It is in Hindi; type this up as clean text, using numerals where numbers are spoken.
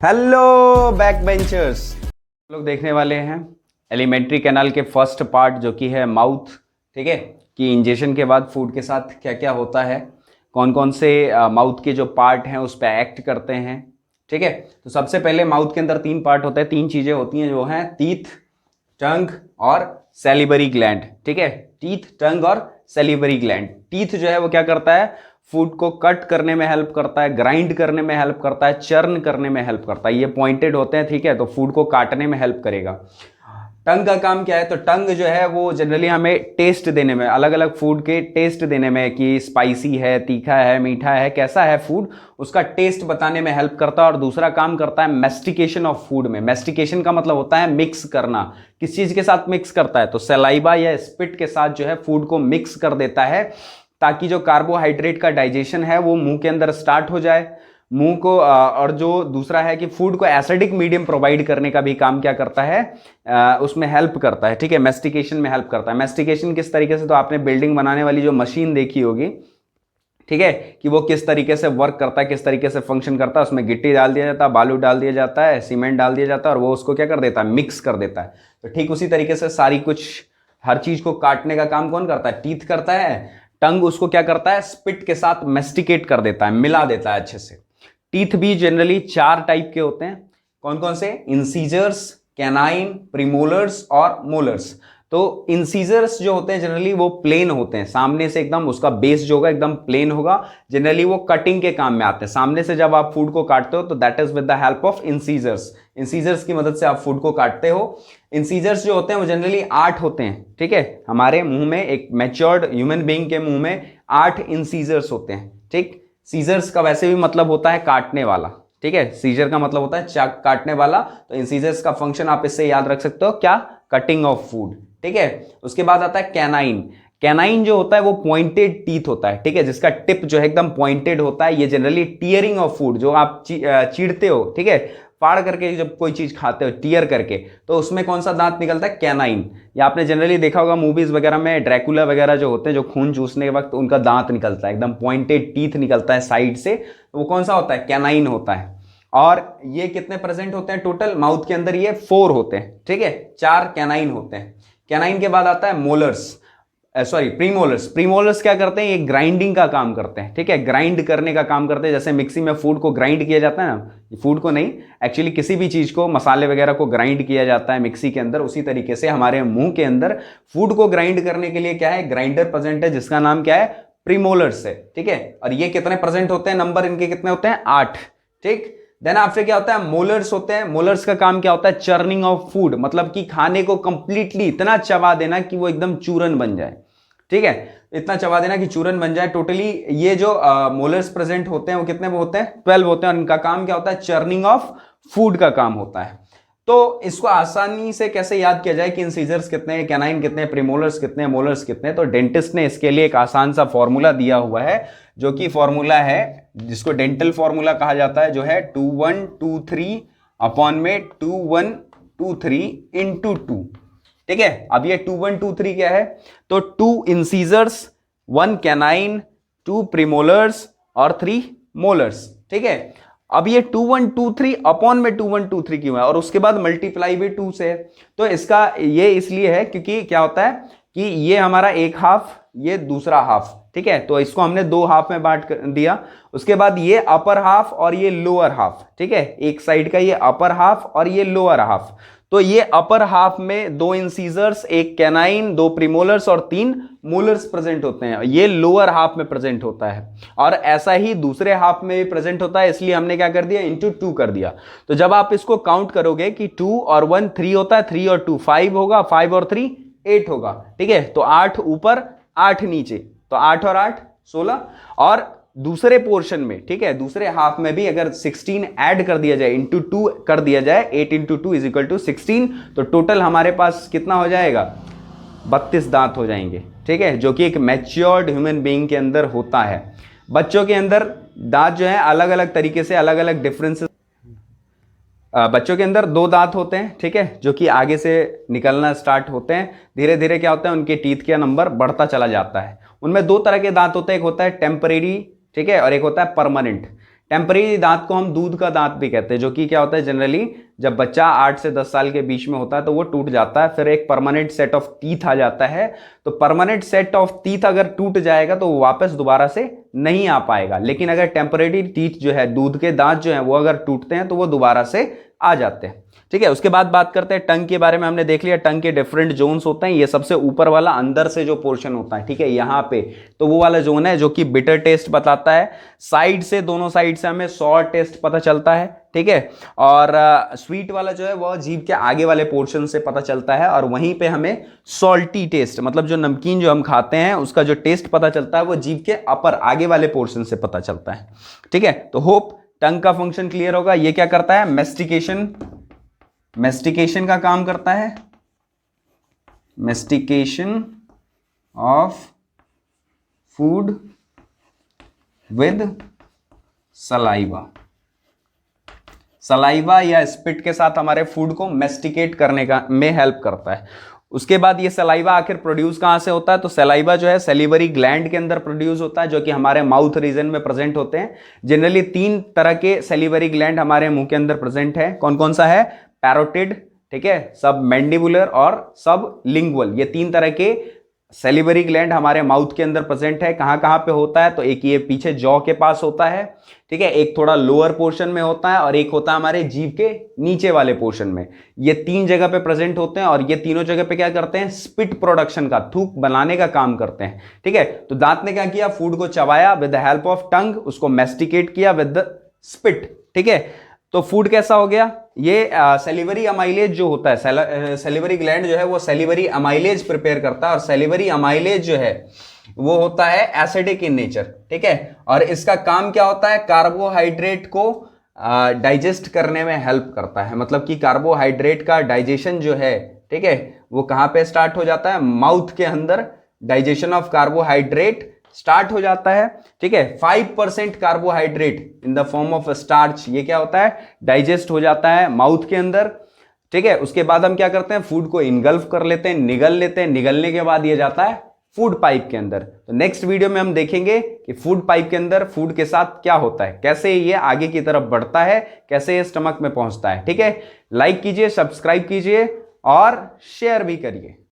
हेलो बैक बेंचर्स, लोग देखने वाले हैं एलिमेंट्री कैनाल के फर्स्ट पार्ट जो कि है माउथ। ठीक है कि इंजेक्शन के बाद फूड के साथ क्या क्या होता है, कौन कौन से माउथ के जो पार्ट हैं उस पर एक्ट करते हैं। ठीक है, तो सबसे पहले माउथ के अंदर तीन पार्ट होते हैं, तीन चीज़ें होती हैं जो हैं टीथ, टंग और सैलिवरी ग्लैंड। ठीक है, टीथ, टंग और सैलिवरी ग्लैंड। टीथ जो है वो क्या करता है, फूड को कट करने में हेल्प करता है, ग्राइंड करने में हेल्प करता है, चर्न करने में हेल्प करता है। ये पॉइंटेड होते हैं, ठीक है, तो फूड को काटने में हेल्प करेगा। टंग का काम क्या है, तो टंग जो है वो जनरली हमें टेस्ट देने में, अलग अलग फूड के टेस्ट देने में कि स्पाइसी है, तीखा है, मीठा है, कैसा है फूड, उसका टेस्ट बताने में हेल्प करता है। और दूसरा काम करता है मेस्टिकेशन ऑफ फूड में। मेस्टिकेशन का मतलब होता है मिक्स करना। किस चीज के साथ मिक्स करता है, तो सलाइवा या स्पिट के साथ जो है फूड को मिक्स कर देता है, ताकि जो कार्बोहाइड्रेट का डाइजेशन है वो मुंह के अंदर स्टार्ट हो जाए। मुंह को और जो दूसरा है कि फूड को एसिडिक मीडियम प्रोवाइड करने का भी काम क्या करता है, उसमें हेल्प करता है। ठीक है, मेस्टिकेशन में हेल्प करता है। मेस्टिकेशन किस तरीके से, तो आपने बिल्डिंग बनाने वाली जो मशीन देखी होगी, ठीक है, कि वो किस तरीके से वर्क करता है, किस तरीके से फंक्शन करता है। उसमें गिट्टी डाल दिया जाता है, बालू डाल दिया जाता है, सीमेंट डाल दिया जाता है, और वो उसको क्या कर देता है, मिक्स कर देता है। तो ठीक उसी तरीके से सारी कुछ, हर चीज को काटने का काम कौन करता है, टीथ करता है। टंग उसको क्या करता है, स्पिट के साथ मेस्टिकेट कर देता है, मिला देता है अच्छे से। टीथ भी जनरली चार टाइप के होते हैं। कौन कौन से, इंसीजर्स, कैनाइन, प्रीमोलर्स और मोलर्स। तो इंसीजर्स जो होते हैं जनरली वो प्लेन होते हैं, सामने से एकदम उसका बेस जो होगा एकदम प्लेन होगा। जनरली वो कटिंग के काम में आते हैं। सामने से जब आप फूड को काटते हो तो that is with the help of incisors. Incisors की मदद से आप फूड को काटते हो। इंसीजर्स जो होते हैं वो जनरली 8 होते हैं। ठीक है, हमारे मुंह में, एक मैच्योर्ड ह्यूमन बीइंग के मुंह में 8 इंसीजर्स होते हैं। ठीक, सीजर्स का वैसे भी मतलब होता है काटने वाला। ठीक है, सीजर का मतलब होता है काटने वाला। तो इंसीजर्स का फंक्शन आप इससे याद रख सकते हो, क्या, कटिंग ऑफ फूड। ठीक है, उसके बाद आता है कैनाइन। कैनाइन जो होता है वो पॉइंटेड टीथ होता है। ठीक है, जिसका टिप जो है एकदम पॉइंटेड होता है। ये जनरली टीयरिंग ऑफ फूड, जो आप चीरते हो, ठीक है, फाड़ करके जब कोई चीज खाते हो टीयर करके, तो उसमें कौन सा दांत निकलता है, कैनाइन। या आपने जनरली देखा होगा मूवीज वगैरह में, ड्रैकुला वगैरह जो होते हैं, जो खून चूसने के वक्त उनका दांत निकलता है, एकदम पॉइंटेड टीथ निकलता है साइड से, तो वो कौन सा होता है, कैनाइन होता है। और ये कितने प्रेजेंट होते हैं टोटल माउथ के अंदर, ये 4 होते हैं। ठीक है, 4 कैनाइन होते हैं। कैनाइन के बाद आता है मोलर्स, सॉरी प्रीमोलर्स। प्रीमोलर्स क्या करते हैं, ये ग्राइंडिंग का काम करते हैं। ठीक है, ग्राइंड करने का काम करते हैं। जैसे मिक्सी में फूड को ग्राइंड किया जाता है ना, फूड को नहीं, एक्चुअली किसी भी चीज को, मसाले वगैरह को ग्राइंड किया जाता है मिक्सी के अंदर, उसी तरीके से हमारे मुंह के अंदर फूड को ग्राइंड करने के लिए क्या है, ग्राइंडर प्रेजेंट है, जिसका नाम क्या है, प्रीमोलर्स है। ठीक है, और ये कितने प्रेजेंट होते हैं, नंबर इनके कितने होते हैं, 8। ठीक, देन आफ्टर क्या होता है, मोलर्स होते हैं। मोलर्स का काम क्या होता है, चर्निंग ऑफ फूड, मतलब कि खाने को कंप्लीटली इतना चबा देना कि वो एकदम चूरन बन जाए। ठीक है, इतना चबा देना कि चूरन बन जाए। टोटली ये जो मोलर्स प्रेजेंट होते हैं वो कितने होते हैं, 12 होते हैं, और इनका काम क्या होता है, चर्निंग ऑफ फूड का काम होता है। तो इसको आसानी से कैसे याद किया जाए कि इंसीजर्स कितने हैं, कैनाइन कितने हैं, प्रीमोलर्स कितने हैं, मोलर्स कितने हैं, तो डेंटिस्ट ने इसके लिए एक आसान सा फॉर्मूला दिया हुआ है, जो कि फॉर्मूला है जिसको डेंटल फॉर्मूला कहा जाता है, जो है 2123 अपॉन में 2123 इंटू 2। ठीक है, अब ये 2123 क्या है, तो 2 इंसीजर्स, 1 कैनाइन, 2 प्रीमोलर्स और 3 मोलर्स। ठीक है, अब ये 2123 अपॉन में 2123 क्यों है, और उसके बाद मल्टीप्लाई भी 2 से है। तो इसका ये इसलिए है क्योंकि क्या होता है कि ये हमारा एक हाफ, ये दूसरा हाफ। ठीक है, तो इसको हमने 2 हाफ में बांट दिया। उसके बाद ये अपर हाफ और ये लोअर हाफ। ठीक है, एक साइड का ये अपर हाफ और ये लोअर हाफ। तो ये अपर हाफ में 2 इंसीजर्स, 1 कैनाइन, 2 प्रीमोलर्स और 3 मोलर्स प्रेजेंट होते हैं। ये लोअर हाफ में प्रेजेंट होता है, और ऐसा ही दूसरे हाफ में भी प्रेजेंट होता है, इसलिए हमने क्या कर दिया, इंटू 2 कर दिया। तो जब आप इसको काउंट करोगे कि 2 और 1 3 होता है, 3 और 2 5 होगा, 5 और 3 8 होगा। ठीक है, तो 8 ऊपर 8 नीचे, तो 8 और 8 16। और दूसरे पोर्शन में, ठीक है, दूसरे हाफ में भी अगर 16 ऐड कर दिया जाए, इंटू 2 कर दिया जाए, 8 इंटू 2 इज इक्वल टू 16, तो टोटल हमारे पास कितना हो जाएगा, 32 दांत हो जाएंगे। ठीक है, जो कि एक मैच्योर्ड ह्यूमन बीइंग के अंदर होता है। बच्चों के अंदर दांत जो है अलग अलग तरीके से, अलग अलग डिफरेंसेस। बच्चों के अंदर 2 दांत होते हैं, ठीक है, जो कि आगे से निकलना स्टार्ट होते हैं। धीरे धीरे क्या होता है, उनके टीथ का नंबर बढ़ता चला जाता है। उनमें 2 तरह के दांत होते हैं, एक होता है टेम्परेरी, ठीक है, और एक होता है परमानेंट। टेम्परेरी दांत को हम दूध का दांत भी कहते हैं, जो कि क्या होता है जनरली जब बच्चा 8 से 10 साल के बीच में होता है तो वो टूट जाता है, फिर एक परमानेंट सेट ऑफ टीथ आ जाता है। तो परमानेंट सेट ऑफ टीथ अगर टूट जाएगा तो वो वापस दोबारा से नहीं आ पाएगा, लेकिन अगर टेम्परेरी टीथ जो है, दूध के दांत जो है वो अगर टूटते हैं तो वो दोबारा से आ जाते हैं। ठीक है, उसके बाद बात करते हैं टंग के बारे में। हमने देख लिया टंग के डिफरेंट जोन्स होते हैं। ये सबसे ऊपर वाला अंदर से जो पोर्शन होता है, ठीक है, यहाँ पे तो वो वाला जोन है जो कि बिटर टेस्ट बताता है। साइड से, दोनों साइड से हमें सॉर टेस्ट पता चलता है, ठीक है। और स्वीट वाला जो है वो जीभ के आगे वाले पोर्शन से पता चलता है, और वहीं पे हमें सॉल्टी टेस्ट, मतलब जो नमकीन जो हम खाते हैं उसका जो टेस्ट पता चलता है वो जीभ के अपर आगे वाले पोर्शन से पता चलता है, ठीक है। तो होप टंग का फंक्शन क्लियर होगा। ये क्या करता है, मेस्टिकेशन का काम करता है, mastication of food with saliva. Saliva या स्पिट के साथ हमारे फूड को मेस्टिकेट करने का में हेल्प करता है। उसके बाद ये सलाइवा आखिर प्रोड्यूस कहां से होता है, तो सलाइवा जो है सैलिवरी ग्लैंड के अंदर प्रोड्यूस होता है, जो कि हमारे माउथ रीजन में प्रेजेंट होते हैं। जनरली 3 तरह के सैलिवरी ग्लैंड हमारे मुंह के अंदर प्रेजेंट है। कौन कौन सा है, पैरोटिड, ठीक है, सब मैंडिबुलर और सब लिंगुअल, ये 3 तरह के सैलिवरी ग्लैंड हमारे माउथ के अंदर प्रेजेंट है। कहां कहां पे होता है, तो एक ये पीछे जॉ के पास होता है, ठीक है, एक थोड़ा लोअर पोर्शन में होता है, और एक होता है हमारे जीभ के नीचे वाले पोर्शन में। ये 3 जगह पे प्रेजेंट होते हैं, और ये तीनों जगह पे क्या करते हैं, स्पिट प्रोडक्शन का, थूक बनाने का काम करते हैं, ठीक है। तो दांत ने क्या किया, फूड को चबाया with the help of tongue, उसको मेस्टिकेट किया विद द स्पिट, ठीक है। तो फूड कैसा हो गया, ये सैलिवरी अमाइलेज जो होता है, सैलिवरी ग्लैंड जो है वो सैलिवरी अमाइलेज प्रिपेयर करता है, और सैलिवरी अमाइलेज जो है वो होता है एसिडिक इन नेचर, ठीक है। और इसका काम क्या होता है, कार्बोहाइड्रेट को डाइजेस्ट करने में हेल्प करता है। मतलब कि कार्बोहाइड्रेट का डाइजेशन जो है, ठीक है, वो कहां पे स्टार्ट हो जाता है, माउथ के अंदर डाइजेशन ऑफ कार्बोहाइड्रेट स्टार्ट हो जाता है, ठीक है। 5% carbohydrate in the form of starch, ये क्या होता है, डाइजेस्ट हो जाता है माउथ के अंदर, ठीक है। उसके बाद हम क्या करते हैं, फूड को इनगल्फ कर लेते हैं, निगल लेते हैं, निगलने के बाद ये जाता है फूड पाइप के अंदर। तो नेक्स्ट वीडियो में हम देखेंगे कि फूड पाइप के अंदर फूड के साथ क्या होता है, कैसे ये आगे की तरफ बढ़ता है, कैसे ये स्टमक में पहुंचता है, ठीक है। लाइक कीजिए, सब्सक्राइब कीजिए और शेयर भी करिए।